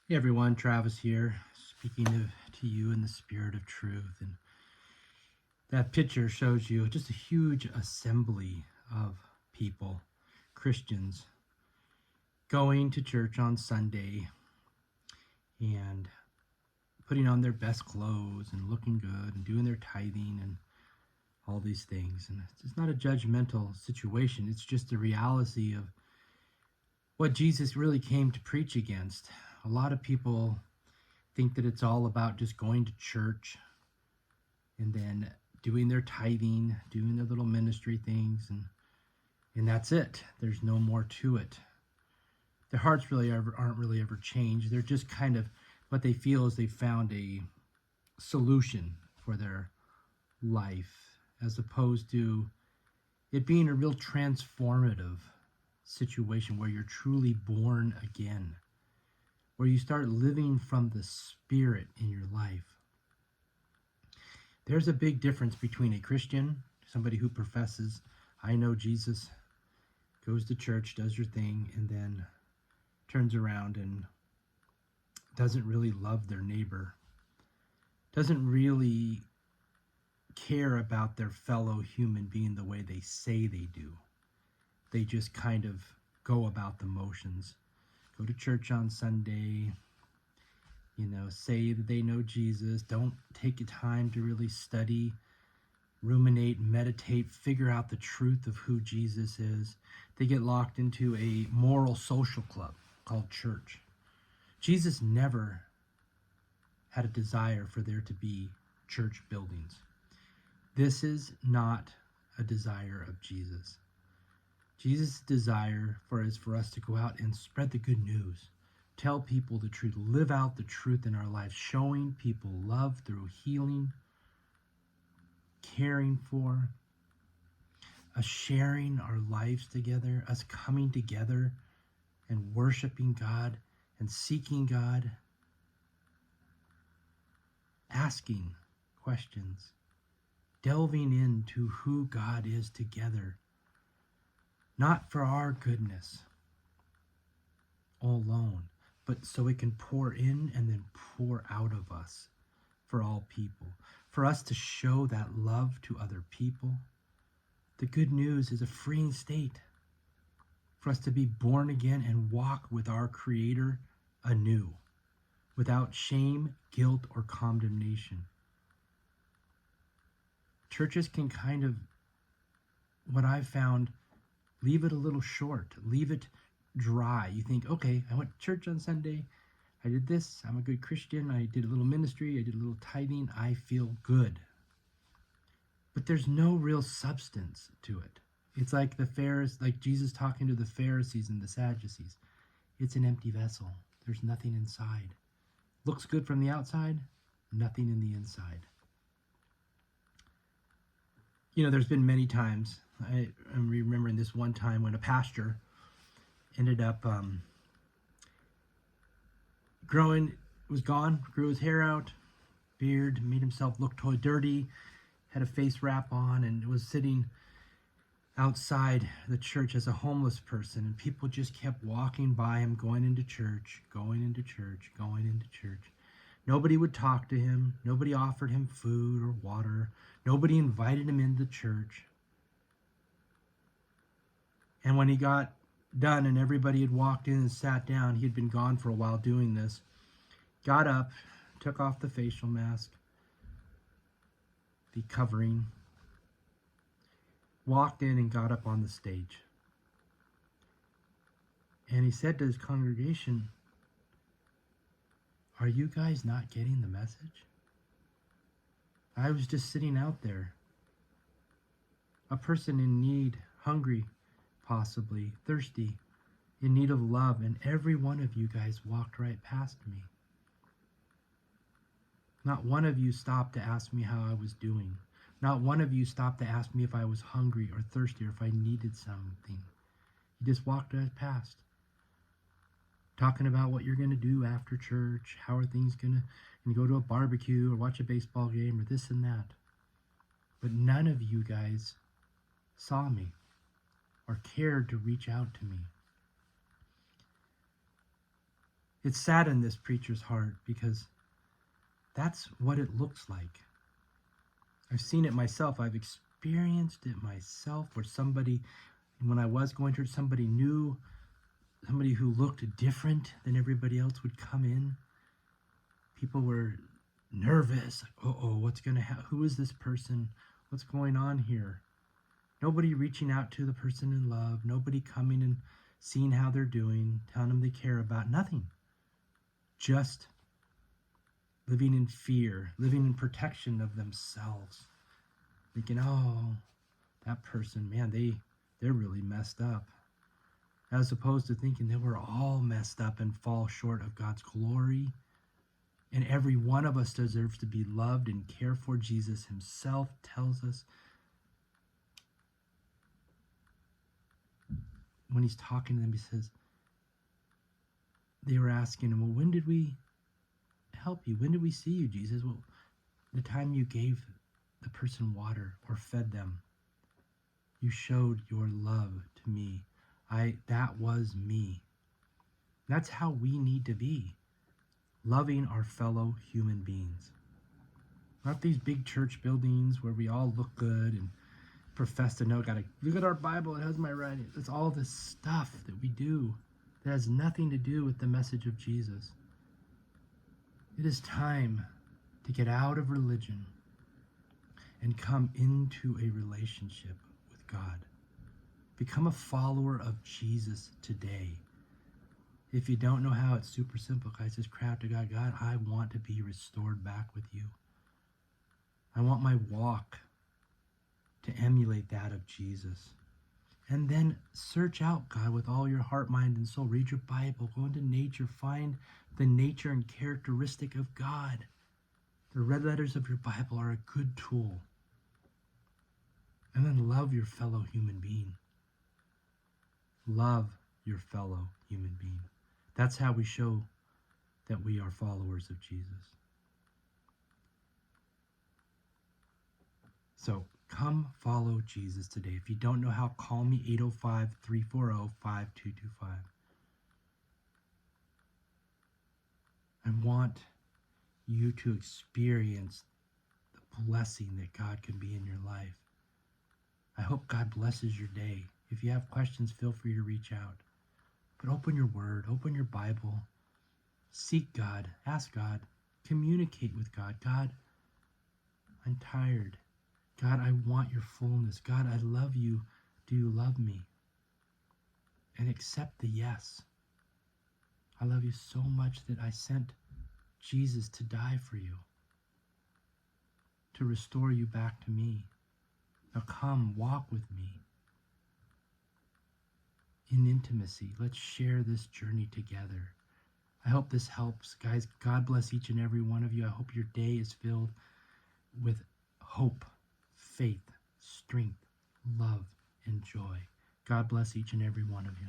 Hey everyone, Travis here, speaking to you in the spirit of truth. And that picture shows you just a huge assembly of people, Christians, going to church on Sunday and putting on their best clothes and looking good and doing their tithing and all these things. And it's not a judgmental situation, it's just the reality of what Jesus really came to preach against. A lot of people think that it's all about just going to church and then doing their tithing, doing their little ministry things, and that's it. There's no more to it. Their hearts really aren't really ever changed. They're just kind of what they feel is they found a solution for their life, as opposed to it being a real transformative situation where you're truly born again, where you start living from the Spirit in your life. There's a big difference between a Christian, somebody who professes, I know Jesus, goes to church, does your thing, and then turns around and doesn't really love their neighbor, doesn't really care about their fellow human being the way they say they do. They just kind of go about the motions. Go to church on Sunday, say that they know Jesus, don't take time to really study, ruminate, meditate, figure out the truth of who Jesus is. They get locked into a moral social club called church. Jesus never had a desire for there to be church buildings. This is not a desire of Jesus. Jesus' desire is for us to go out and spread the good news, tell people the truth, live out the truth in our lives, showing people love through healing, caring for, us sharing our lives together, us coming together and worshiping God and seeking God, asking questions, delving into who God is together, not for our goodness alone, but so it can pour in and then pour out of us for all people, for us to show that love to other people. The good news is a freeing state for us to be born again and walk with our Creator anew, without shame, guilt, or condemnation. Churches can kind of, what I've found, leave it a little short, leave it dry. You think, okay, I went to church on Sunday, I did this, I'm a good Christian, I did a little ministry, I did a little tithing, I feel good. But there's no real substance to it. It's like like Jesus talking to the Pharisees and the Sadducees. It's an empty vessel. There's nothing inside. Looks good from the outside, nothing in the inside. There's been many times. I'm remembering this one time when a pastor ended up was gone, grew his hair out, beard, made himself look totally dirty, had a face wrap on, and was sitting outside the church as a homeless person, and people just kept walking by him, going into church, going into church, going into church. Nobody would talk to him. Nobody offered him food or water. Nobody invited him into church. And when he got done and everybody had walked in and sat down, he had been gone for a while doing this, got up, took off the facial mask, the covering, walked in and got up on the stage. And he said to his congregation, "Are you guys not getting the message? I was just sitting out there, a person in need, hungry, possibly, thirsty, in need of love, and every one of you guys walked right past me. Not one of you stopped to ask me how I was doing. Not one of you stopped to ask me if I was hungry or thirsty or if I needed something. You just walked right past. Talking about what you're going to do after church, how are things going to go to a barbecue or watch a baseball game or this and that. But none of you guys saw me or cared to reach out to me. It saddened this preacher's heart because that's what it looks like. I've seen it myself. I've experienced it myself where somebody, when I was going to church, somebody new, somebody who looked different than everybody else would come in. People were nervous. Like, what's going to happen? Who is this person? What's going on here? Nobody reaching out to the person in love. Nobody coming and seeing how they're doing, telling them they care about. Nothing. Just living in fear, living in protection of themselves. Thinking, oh, that person, man, they're really messed up. As opposed to thinking that we're all messed up and fall short of God's glory. And every one of us deserves to be loved and cared for. Jesus himself tells us when he's talking to them, he says, they were asking him, well, when did we help you? When did we see you, Jesus? Well, the time you gave the person water or fed them. You showed your love to me. That was me. That's how we need to be. Loving our fellow human beings. Not these big church buildings where we all look good and profess to know. Gotta look at our Bible, it has my writing. It's all this stuff that we do that has nothing to do with the message of Jesus. It is time to get out of religion and come into a relationship with God. Become a follower of Jesus today. If you don't know how, it's super simple, guys. Just cry out to God. God, I want to be restored back with you. I want my walk to emulate that of Jesus. And then search out God with all your heart, mind, and soul. Read your Bible. Go into nature. Find the nature and characteristic of God. The red letters of your Bible are a good tool. And then love your fellow human being. Love your fellow human being. That's how we show that we are followers of Jesus. So come follow Jesus today. If you don't know how, call me 805-340-5225. I want you to experience the blessing that God can be in your life. I hope God blesses your day. If you have questions, feel free to reach out. But open your word, open your Bible. Seek God, ask God, communicate with God. God, I'm tired. God, I want your fullness. God, I love you. Do you love me? And accept the yes. I love you so much that I sent Jesus to die for you, to restore you back to me. Now come, walk with me in intimacy. Let's share this journey together. I hope this helps. Guys, God bless each and every one of you. I hope your day is filled with hope, faith, strength, love, and joy. God bless each and every one of you.